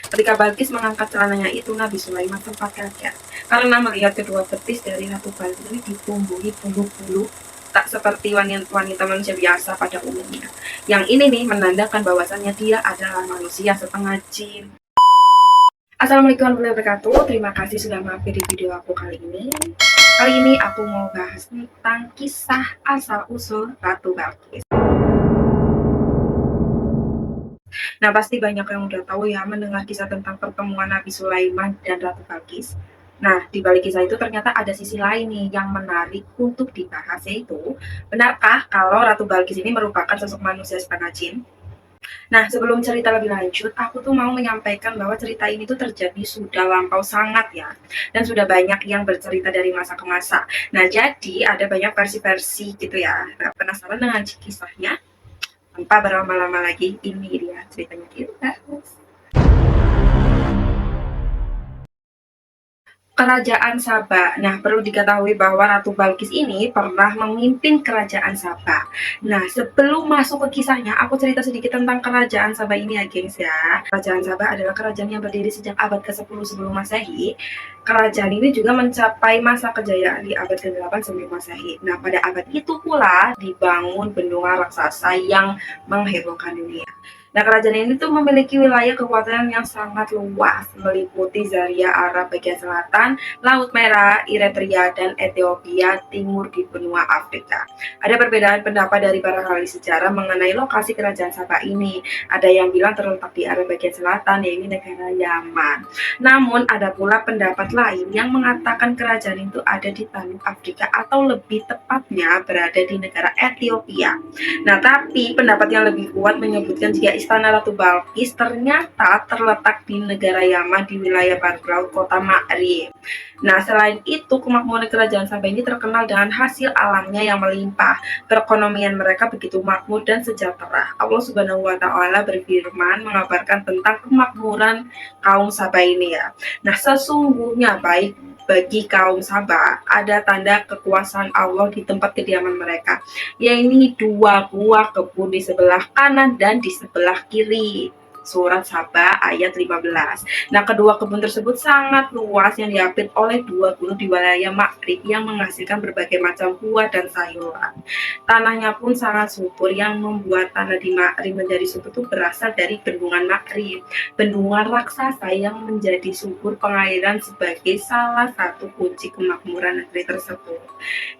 Ketika Balkis mengangkat celananya itu, Nabi Sulaiman sempat kaget karena melihat kedua betis dari Ratu Balkis ini ditumbuhi bulu-bulu tak seperti wanita manusia biasa pada umumnya. Yang ini nih menandakan bahwasannya dia adalah manusia setengah jin. Assalamualaikum warahmatullahi wabarakatuh. Terima kasih sudah mampir di video aku kali ini. Kali ini aku mau bahas tentang kisah asal-usul Ratu Balkis. Nah, pasti banyak yang udah tahu ya mendengar kisah tentang pertemuan Nabi Sulaiman dan Ratu Balkis. Nah, di balik kisah itu ternyata ada sisi lain nih yang menarik untuk dibahas, yaitu benarkah kalau Ratu Balkis ini merupakan sosok manusia setengah jin? Nah, sebelum cerita lebih lanjut, aku tuh mau menyampaikan bahwa cerita ini tuh terjadi sudah lampau sangat ya, dan sudah banyak yang bercerita dari masa ke masa. Nah, jadi ada banyak versi-versi gitu ya. Nah, penasaran dengan kisahnya? Tanpa berlama-lama lagi, ini dia ceritanya kita. Kerajaan Saba. Nah, perlu diketahui bahwa Ratu Balkis ini pernah memimpin kerajaan Saba. Nah, sebelum masuk ke kisahnya, aku cerita sedikit tentang kerajaan Saba ini ya, gengs ya. Kerajaan Saba adalah kerajaan yang berdiri sejak abad ke-10 sebelum Masehi. Kerajaan ini juga mencapai masa kejayaan di abad ke-8 sebelum Masehi. Nah, pada abad itu pula dibangun bendungan raksasa yang menghebohkan dunia. Nah, kerajaan ini tuh memiliki wilayah kekuasaan yang sangat luas, meliputi Zaria Arab bagian selatan, Laut Merah, Eritrea, dan Ethiopia timur di benua Afrika. Ada perbedaan pendapat dari para ahli sejarah mengenai lokasi kerajaan Sabah ini. Ada yang bilang terletak di Arab bagian selatan, yaitu negara Yaman. Namun, ada pula pendapat lain yang mengatakan kerajaan itu ada di Teluk Afrika atau lebih tepatnya berada di negara Ethiopia. Nah, tapi pendapat yang lebih kuat menyebutkan jika Istana Ratu Balkis ternyata terletak di negara Yaman di wilayah barat laut kota Ma'rib. Nah, selain itu, kemakmuran kerajaan Sabah ini terkenal dengan hasil alamnya yang melimpah. Perekonomian mereka begitu makmur dan sejahtera. Allah Subhanahu wa Ta'ala berfirman mengabarkan tentang kemakmuran kaum Sabah ini ya. Nah, sesungguhnya baik bagi kaum Sabah ada tanda kekuasaan Allah di tempat kediaman mereka, yaitu dua buah kebun di sebelah kanan dan di sebelah kiri. Surat Saba ayat 15. Nah, kedua kebun tersebut sangat luas yang diapit oleh dua gunung di wilayah Ma'rib yang menghasilkan berbagai macam buah dan sayuran. Tanahnya pun sangat subur yang membuat tanah di Ma'rib menjadi subur itu berasal dari bendungan Ma'rib, bendungan raksasa yang menjadi sumber pengairan sebagai salah satu kunci kemakmuran negeri tersebut.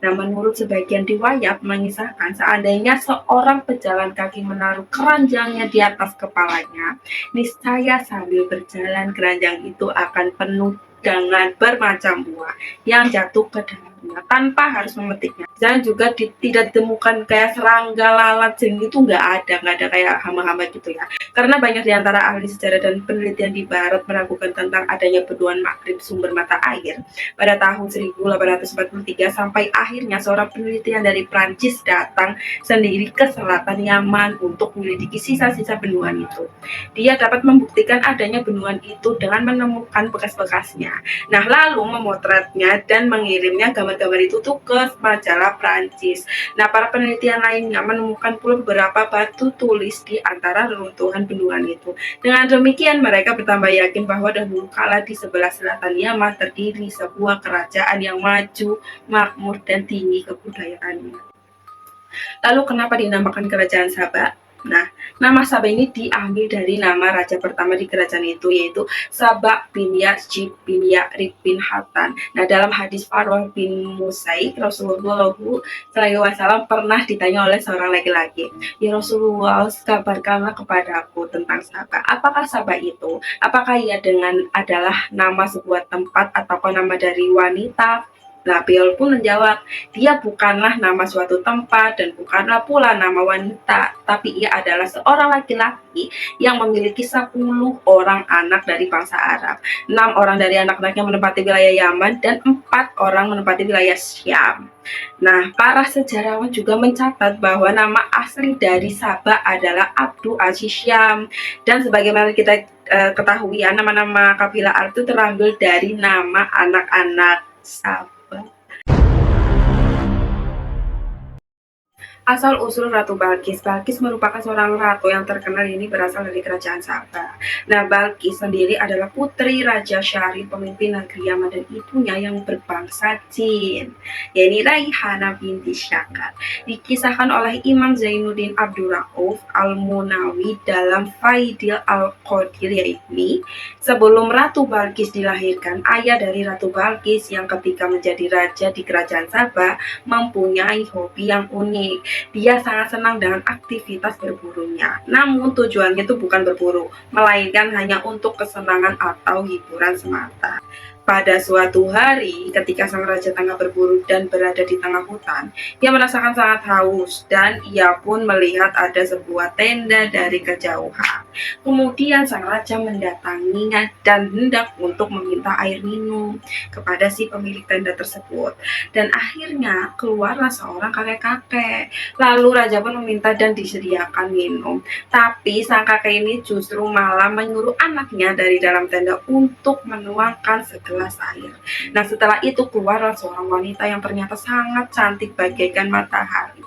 Nah, menurut sebagian riwayat mengisahkan seandainya seorang pejalan kaki menaruh keranjangnya di atas kepalanya, niscaya sambil berjalan keranjang itu akan penuh dengan bermacam buah yang jatuh ke dalamnya tanpa harus memetiknya. Dan juga tidak ditemukan kayak serangga, lalat, jin itu nggak ada kayak hama-hama gitu ya. Karena banyak diantara ahli sejarah dan penelitian di barat meragukan tentang adanya bendungan Ma'rib sumber mata air pada tahun 1843 sampai akhirnya seorang penelitian dari Prancis datang sendiri ke selatan Yaman untuk menyelidiki sisa-sisa bendungan itu. Dia dapat membuktikan adanya bendungan itu dengan menemukan bekas-bekasnya. Nah, lalu memotretnya dan mengirimnya gambar-gambar itu tuh ke majalah Prancis. Nah, para penelitian lainnya menemukan pula beberapa batu tulis di antara reruntuhan bendungan itu. Dengan demikian, mereka bertambah yakin bahwa dahulu kala di sebelah selatan Yaman terdiri sebuah kerajaan yang maju, makmur, dan tinggi kebudayaannya. Lalu kenapa dinamakan kerajaan Sabah? Nah, nama Sabah ini diambil dari nama raja pertama di kerajaan itu, yaitu Sabah bin Ya'jib bin Ya'rib bin Hatan. Nah, dalam hadis Farwah bin Musaik, Rasulullah SAW pernah ditanya oleh seorang laki-laki, "Ya Rasulullah, kabarkanlah kepadaku tentang Sabah. Apakah Sabah itu? Apakah ia adalah nama sebuah tempat atau nama dari wanita?" Nah, beliau pun menjawab, dia bukanlah nama suatu tempat dan bukanlah pula nama wanita, tapi ia adalah seorang laki-laki yang memiliki 10 orang anak dari bangsa Arab. 6 orang dari anak-anaknya menempati wilayah Yaman dan 4 orang menempati wilayah Syam. Nah, para sejarawan juga mencatat bahwa nama asli dari Sabah adalah Abdu Aziz Syam. Dan sebagaimana kita ketahui ya, nama-nama kabilah Arab itu terambil dari nama anak-anak Sabah. Asal-usul Ratu Balkis. Balkis merupakan seorang ratu yang terkenal, ini berasal dari kerajaan Sabah. Nah, Balkis sendiri adalah putri Raja Syarif, pemimpin negeri Yaman, dan ibunya yang berbangsa Jin, yaitu Raihana binti Syakar. Dikisahkan oleh Imam Zainuddin Abdurrauf Al-Munawi dalam Faidil Al-Qadir, yaitu sebelum Ratu Balkis dilahirkan, ayah dari Ratu Balkis yang ketika menjadi raja di kerajaan Sabah mempunyai hobi yang unik. Dia sangat senang dengan aktivitas berburunya. Namun tujuannya itu bukan berburu, melainkan hanya untuk kesenangan atau hiburan semata. Pada suatu hari, ketika sang raja tengah berburu dan berada di tengah hutan, ia merasakan sangat haus dan ia pun melihat ada sebuah tenda dari kejauhan. Kemudian sang raja mendatanginya dan hendak untuk meminta air minum kepada si pemilik tenda tersebut. Dan akhirnya keluarlah seorang kakek-kakek. Lalu raja pun meminta dan disediakan minum. Tapi sang kakek ini justru malah menyuruh anaknya dari dalam tenda untuk menuangkan segelas air. Nah, setelah itu keluarlah seorang wanita yang ternyata sangat cantik bagaikan matahari,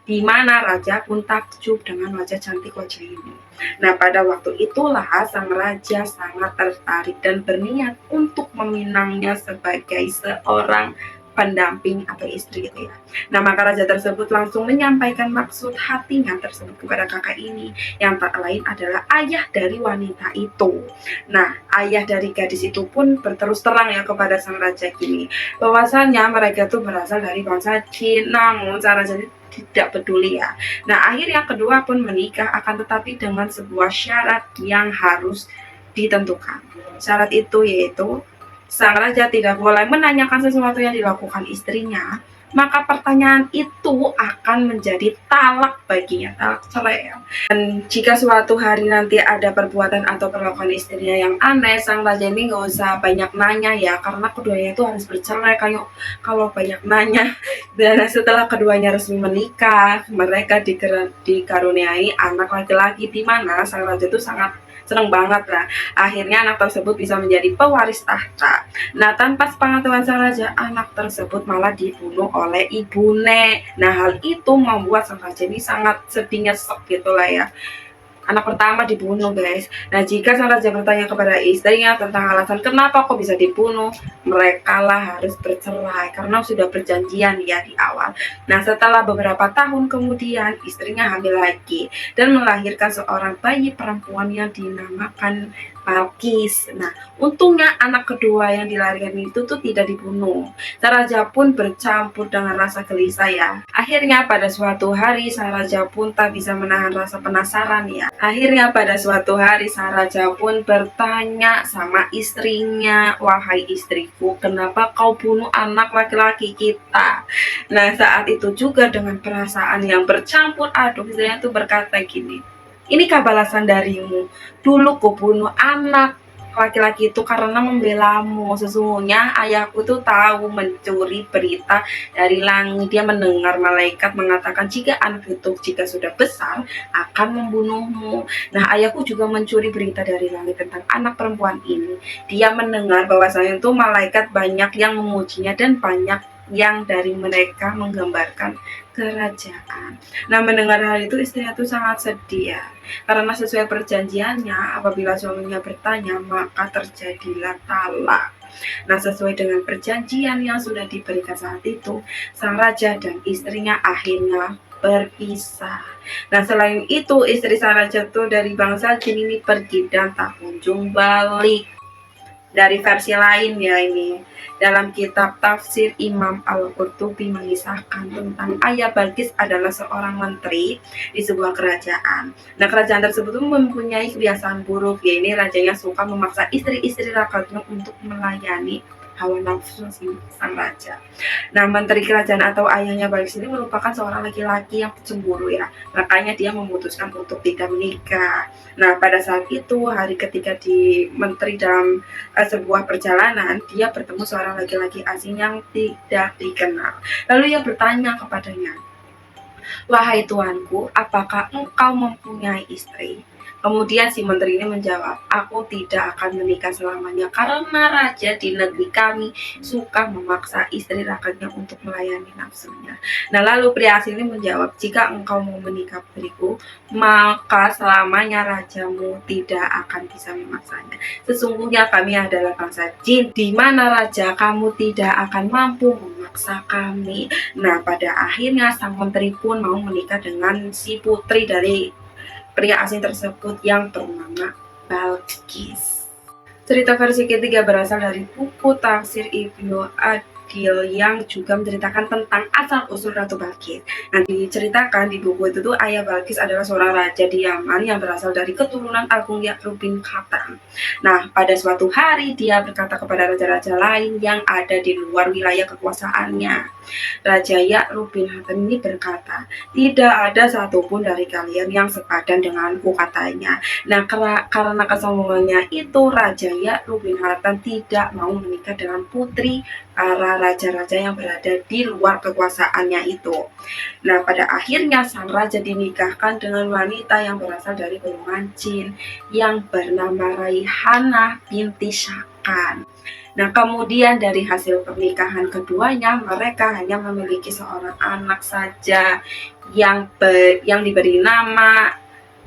di mana raja pun takjub dengan wajah cantik wajah ini. Nah, pada waktu itulah sang raja sangat tertarik dan berniat untuk meminangnya sebagai seorang pendamping atau istri gitu ya. Nah, maka raja tersebut langsung menyampaikan maksud hatinya tersebut kepada kakak ini, yang tak lain adalah ayah dari wanita itu. Nah, ayah dari gadis itu pun berterus terang ya kepada sang raja gini, bahwasannya mereka tuh berasal dari bangsa Jin. Namun sang raja tidak peduli ya. Nah, akhirnya kedua pun menikah, akan tetapi dengan sebuah syarat yang harus ditentukan. Syarat itu yaitu sang raja tidak boleh menanyakan sesuatu yang dilakukan istrinya, maka pertanyaan itu akan menjadi talak baginya, talak cerai. Dan jika suatu hari nanti ada perbuatan atau perlakuan istrinya yang aneh, sang raja ini nggak usah banyak nanya ya, karena keduanya itu harus bercerai. Kalau banyak nanya. Dan setelah keduanya resmi menikah, mereka dikaruniai anak laki-laki, di mana sang raja itu sangat seneng banget lah. Akhirnya anak tersebut bisa menjadi pewaris tahta. Nah, tanpa sepengetahuan sang raja, anak tersebut malah dibunuh oleh ibune. Nah, hal itu membuat sang raja ini sangat sedih, nyesek gitulah ya. Anak pertama dibunuh, guys. Nah, jika sang raja bertanya kepada istrinya tentang alasan kenapa kok bisa dibunuh, mereka lah harus bercerai karena sudah berjanjian ya di awal. Nah, setelah beberapa tahun kemudian, istrinya hamil lagi dan melahirkan seorang bayi perempuan yang dinamakan Balkis. Nah, untungnya anak kedua yang dilahirkan itu tuh tidak dibunuh. Sang raja pun bercampur dengan rasa gelisah ya. Akhirnya pada suatu hari sang raja pun tak bisa menahan rasa penasaran ya. Akhirnya pada suatu hari sang raja pun bertanya sama istrinya, "Wahai istriku, kenapa kau bunuh anak laki-laki kita?" Nah, saat itu juga dengan perasaan yang bercampur aduk, istrinya tuh berkata gini, "Inikah balasan darimu? Dulu ku bunuh anak laki-laki itu karena membelamu. Sesungguhnya ayahku tuh tahu mencuri berita dari langit. Dia mendengar malaikat mengatakan jika anak itu jika sudah besar akan membunuhmu. Nah, ayahku juga mencuri berita dari langit tentang anak perempuan ini. Dia mendengar bahwasanya itu malaikat banyak yang memujinya dan banyak yang dari mereka menggambarkan kerajaan." Nah, mendengar hal itu istrinya tuh sangat sedih ya. Karena sesuai perjanjiannya, apabila suaminya bertanya, maka terjadilah talak. Nah, sesuai dengan perjanjian yang sudah diberikan saat itu, sang raja dan istrinya akhirnya berpisah. Nah, selain itu, istri sang raja tuh dari bangsa Jin ini pergi dan tak kunjung balik. Dari versi lain ya ini, dalam kitab tafsir Imam Al-Qurtubi mengisahkan tentang ayah Balkis adalah seorang menteri di sebuah kerajaan. Nah, kerajaan tersebut mempunyai kebiasaan buruk, yaitu rajanya suka memaksa istri-istri rakyatnya untuk melayani hawa nafsu sang raja. Nah, menteri kerajaan atau ayahnya Balkis ini merupakan seorang laki-laki yang cemburu ya. Makanya dia memutuskan untuk tidak menikah. Nah, pada saat itu hari ketika di menteri dalam sebuah perjalanan, dia bertemu seorang laki-laki asing yang tidak dikenal. Lalu ia bertanya kepadanya, "Wahai tuanku, apakah engkau mempunyai istri?" Kemudian si menteri ini menjawab, aku tidak akan menikah selamanya karena raja di negeri kami suka memaksa istri rakyatnya untuk melayani nafsunya. Nah lalu pria asing ini menjawab, jika engkau mau menikah putriku, maka selamanya rajamu tidak akan bisa memaksanya. Sesungguhnya kami adalah bangsa jin, di mana raja kamu tidak akan mampu memaksa kami. Nah pada akhirnya sang menteri pun mau menikah dengan si putri dari pria asing tersebut yang bernama Balkis. Cerita versi ketiga berasal dari buku tafsir Ibnu Adil yang juga menceritakan tentang asal-usul Ratu Balkis. Nah, diceritakan di buku itu tuh ayah Balkis adalah seorang raja di Yaman yang berasal dari keturunan Agung Ya'rub bin Khatam. Nah, pada suatu hari dia berkata kepada raja-raja lain yang ada di luar wilayah kekuasaannya. Raja Ya'rub bin Khatam ini berkata, tidak ada satupun dari kalian yang sepadan denganku, katanya. Nah, karena kesombongannya itu, Raja Ya'rub bin Khatam tidak mau menikah dengan putri para raja-raja yang berada di luar kekuasaannya itu. Nah, pada akhirnya sang raja dinikahkan dengan wanita yang berasal dari golongan jin yang bernama Raihanah binti Syakan. Nah, kemudian dari hasil pernikahan keduanya, mereka hanya memiliki seorang anak saja yang diberi nama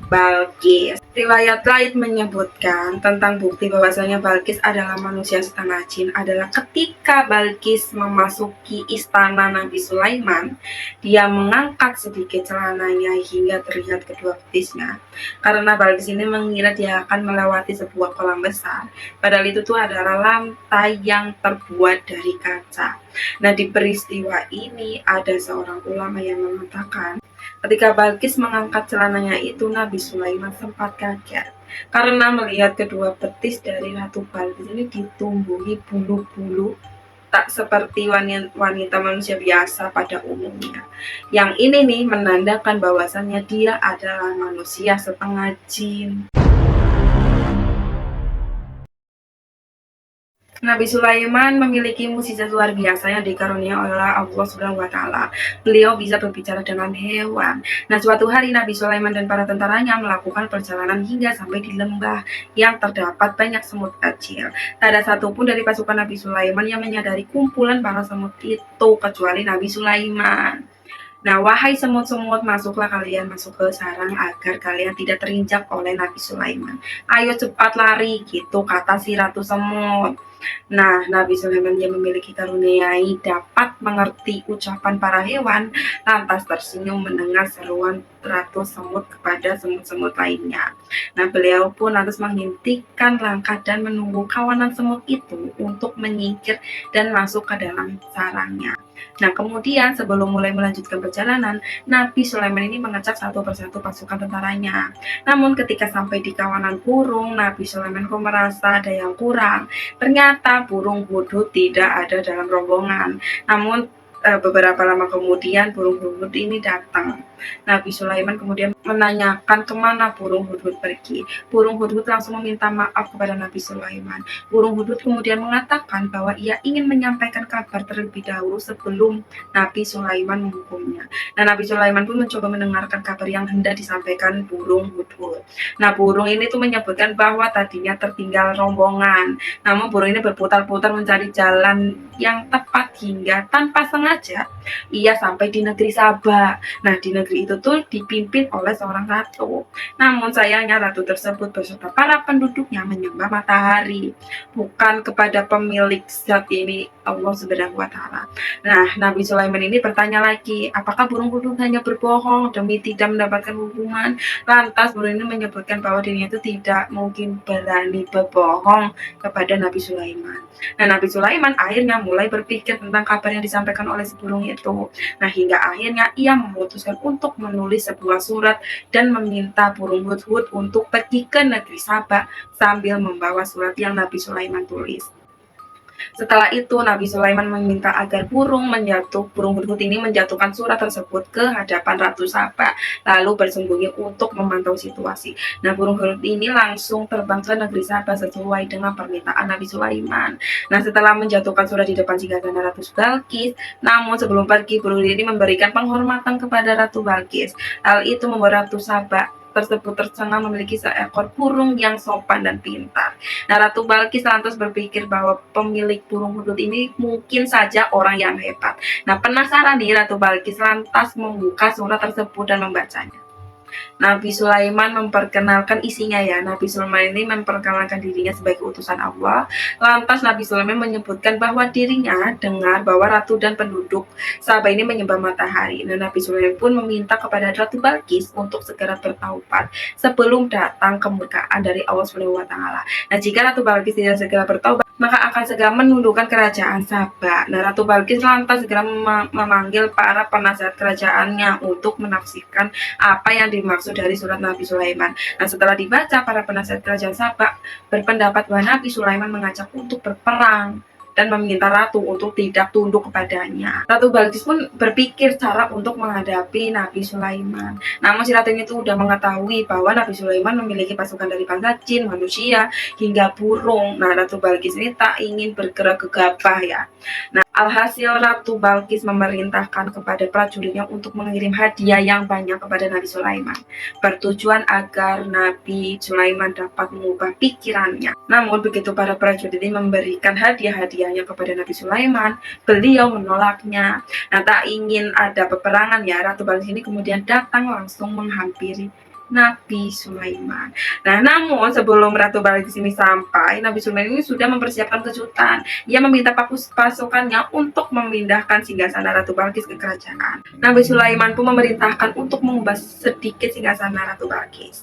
Balkis. Riwayat lain menyebutkan tentang bukti bahwasanya Balkis adalah manusia setengah jin adalah ketika Balkis memasuki istana Nabi Sulaiman, dia mengangkat sedikit celananya hingga terlihat kedua betisnya. Karena Balkis ini mengira dia akan melewati sebuah kolam besar, padahal itu tuh adalah lantai yang terbuat dari kaca. Nah, di peristiwa ini ada seorang ulama yang mengatakan, ketika Balkis mengangkat celananya itu, Nabi Sulaiman sempat kaget karena melihat kedua betis dari Ratu Balkis ini ditumbuhi bulu-bulu tak seperti wanita manusia biasa pada umumnya. Yang ini nih menandakan bahwasannya dia adalah manusia setengah jin. Nabi Sulaiman memiliki mukjizat luar biasa yang dikaruniai oleh Allah Subhanahu wa taala. Beliau bisa berbicara dengan hewan. Nah, suatu hari Nabi Sulaiman dan para tentaranya melakukan perjalanan hingga sampai di lembah yang terdapat banyak semut kecil. Tak ada satupun dari pasukan Nabi Sulaiman yang menyadari kumpulan para semut itu kecuali Nabi Sulaiman. Nah, wahai semut-semut, masuklah kalian masuk ke sarang agar kalian tidak terinjak oleh Nabi Sulaiman. Ayo cepat lari, gitu kata si Ratu Semut. Nah, Nabi Sulaiman yang memiliki karuniai dapat mengerti ucapan para hewan, lantas tersenyum mendengar seruan Ratu Semut kepada semut-semut lainnya. Nah, beliau pun lantas menghentikan langkah dan menunggu kawanan semut itu untuk menyingkir dan masuk ke dalam sarangnya. Nah, kemudian sebelum mulai melanjutkan perjalanan, Nabi Sulaiman ini mengecek satu persatu pasukan tentaranya. Namun ketika sampai di kawanan burung, Nabi Sulaiman kok merasa ada yang kurang. Ternyata burung hudhud tidak ada dalam rombongan. Namun beberapa lama kemudian burung hudhud ini datang. Nabi Sulaiman kemudian menanyakan kemana burung hudhud pergi. Burung hudhud langsung meminta maaf kepada Nabi Sulaiman. Burung hudhud kemudian mengatakan bahwa ia ingin menyampaikan kabar terlebih dahulu sebelum Nabi Sulaiman menghukumnya. Nah, Nabi Sulaiman pun mencoba mendengarkan kabar yang hendak disampaikan burung hudhud. Nah, burung ini tuh menyebutkan bahwa tadinya tertinggal rombongan. Namun burung ini berputar-putar mencari jalan yang tepat hingga tanpa sengaja ia sampai di negeri Sabah. Nah, di negeri itu tuh dipimpin oleh seorang ratu. Namun sayangnya ratu tersebut beserta para penduduknya menyembah matahari, bukan kepada pemilik zat ini, Allah Subhanahu wa taala. Nah, Nabi Sulaiman ini bertanya lagi, apakah burung hudhud hanya berbohong demi tidak mendapatkan hukuman? Lantas burung ini menyebutkan bahwa dirinya itu tidak mungkin berani berbohong kepada Nabi Sulaiman. Nah, Nabi Sulaiman akhirnya mulai berpikir tentang kabar yang disampaikan oleh si burung itu. Nah, hingga akhirnya ia memutuskan untuk menulis sebuah surat dan meminta burung hudhud untuk pergi ke negeri Sabah sambil membawa surat yang Nabi Sulaiman tulis. Setelah itu Nabi Sulaiman meminta agar burung hudhud ini menjatuhkan surat tersebut ke hadapan Ratu Saba, lalu bersembunyi untuk memantau situasi. Nah, burung hudhud ini langsung terbang ke negeri Saba sesuai dengan permintaan Nabi Sulaiman. Nah, setelah menjatuhkan surat di depan singgahsana Ratu Balkis, namun sebelum pergi burung ini memberikan penghormatan kepada Ratu Balkis. Hal itu membuat Ratu Saba tersebut tercengang memiliki seekor burung yang sopan dan pintar. Nah, Ratu Balkis lantas berpikir bahwa pemilik burung hudud ini mungkin saja orang yang hebat. Nah, penasaran nih, Ratu Balkis lantas membuka surat tersebut dan membacanya. Nabi Sulaiman memperkenalkan isinya ya. Nabi Sulaiman ini memperkenalkan dirinya sebagai utusan Allah. Lantas Nabi Sulaiman menyebutkan bahwa dirinya dengar bahwa ratu dan penduduk Sabah ini menyembah matahari. Nah, Nabi Sulaiman pun meminta kepada Ratu Balkis untuk segera bertaubat sebelum datang kemurkaan dari Allah Subhanahu wa taala. Nah, jika Ratu Balkis tidak segera bertaubat, maka akan segera menundukkan kerajaan Sabah. Nah, Ratu Balkis lantas segera memanggil para penasihat kerajaannya untuk menafsirkan apa yang dimaksud dari surat Nabi Sulaiman. Nah, setelah dibaca, para penasihat kerajaan Sabah berpendapat bahwa Nabi Sulaiman mengajak untuk berperang dan meminta ratu untuk tidak tunduk kepadanya. Ratu Balkis pun berpikir cara untuk menghadapi Nabi Sulaiman. Namun si ratu itu sudah mengetahui bahwa Nabi Sulaiman memiliki pasukan dari bangsa jin, manusia, hingga burung. Nah, Ratu Balkis ini tak ingin bergerak gegabah ya. Nah, alhasil Ratu Balkis memerintahkan kepada prajuritnya untuk mengirim hadiah yang banyak kepada Nabi Sulaiman, bertujuan agar Nabi Sulaiman dapat mengubah pikirannya. Namun begitu para prajurit ini memberikan hadiahnya kepada Nabi Sulaiman, beliau menolaknya. Nah, tak ingin ada peperangan ya, Ratu Balkis ini kemudian datang langsung menghampiri Nabi Sulaiman. Nah, namun sebelum Ratu Balkis ini sampai, Nabi Sulaiman ini sudah mempersiapkan kejutan. Ia meminta pasukannya untuk memindahkan singgasana Ratu Balkis ke kerajaan. Nabi Sulaiman pun memerintahkan untuk mengubah sedikit singgasana Ratu Balkis.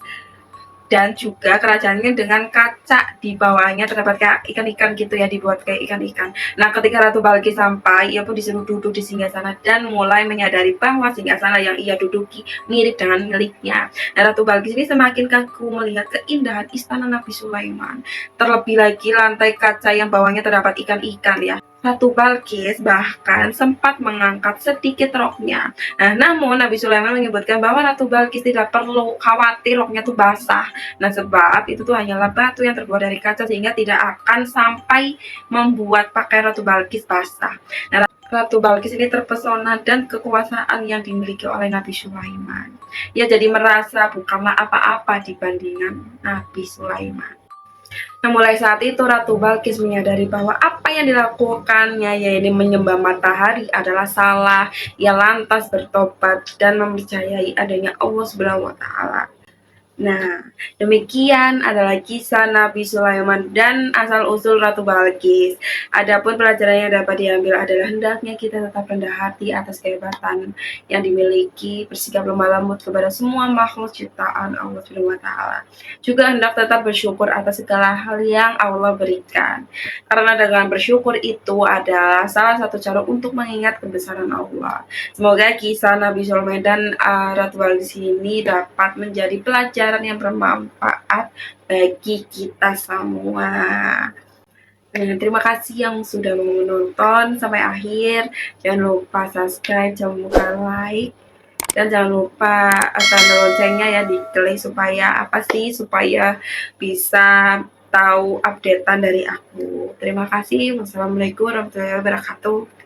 Dan juga kerajaannya dengan kaca di bawahnya terdapat kayak ikan-ikan gitu ya, dibuat kayak ikan-ikan. Nah, ketika Ratu Balkis sampai, ia pun disuruh duduk di singgasana dan mulai menyadari bahwa singgasana yang ia duduki mirip dengan miliknya. Nah, Ratu Balkis ini semakin kagum melihat keindahan istana Nabi Sulaiman. Terlebih lagi lantai kaca yang bawahnya terdapat ikan-ikan ya. Ratu Balkis bahkan sempat mengangkat sedikit roknya. Nah, namun Nabi Sulaiman menyebutkan bahwa Ratu Balkis tidak perlu khawatir roknya tuh basah. Nah, sebab itu tuh hanyalah batu yang terbuat dari kaca sehingga tidak akan sampai membuat pakaian Ratu Balkis basah. Nah, Ratu Balkis ini terpesona dan kekuasaan yang dimiliki oleh Nabi Sulaiman. Ia jadi merasa bukanlah apa-apa dibandingkan Nabi Sulaiman. Nah, mulai saat itu Ratu Balkis menyadari bahwa apa yang dilakukannya, yaitu menyembah matahari, adalah salah. Ia lantas bertobat dan mempercayai adanya Allah Subhanahu wa taala. Nah, demikian adalah kisah Nabi Sulaiman dan asal-usul Ratu Balkis. Adapun pelajaran yang dapat diambil adalah hendaknya kita tetap rendah hati atas kehebatan yang dimiliki, bersikap lemah lembut kepada semua makhluk ciptaan Allah Subhanahu wa taala. Juga hendak tetap bersyukur atas segala hal yang Allah berikan. Karena dengan bersyukur itu adalah salah satu cara untuk mengingat kebesaran Allah. Semoga kisah Nabi Sulaiman dan Ratu Balkis ini dapat menjadi pelajaran yang bermanfaat bagi kita semua. Terima kasih yang sudah menonton sampai akhir. Jangan lupa subscribe, jangan lupa like, dan jangan lupa tanda loncengnya ya diklik supaya supaya bisa tahu updatean dari aku. Terima kasih. Wassalamualaikum warahmatullahi wabarakatuh.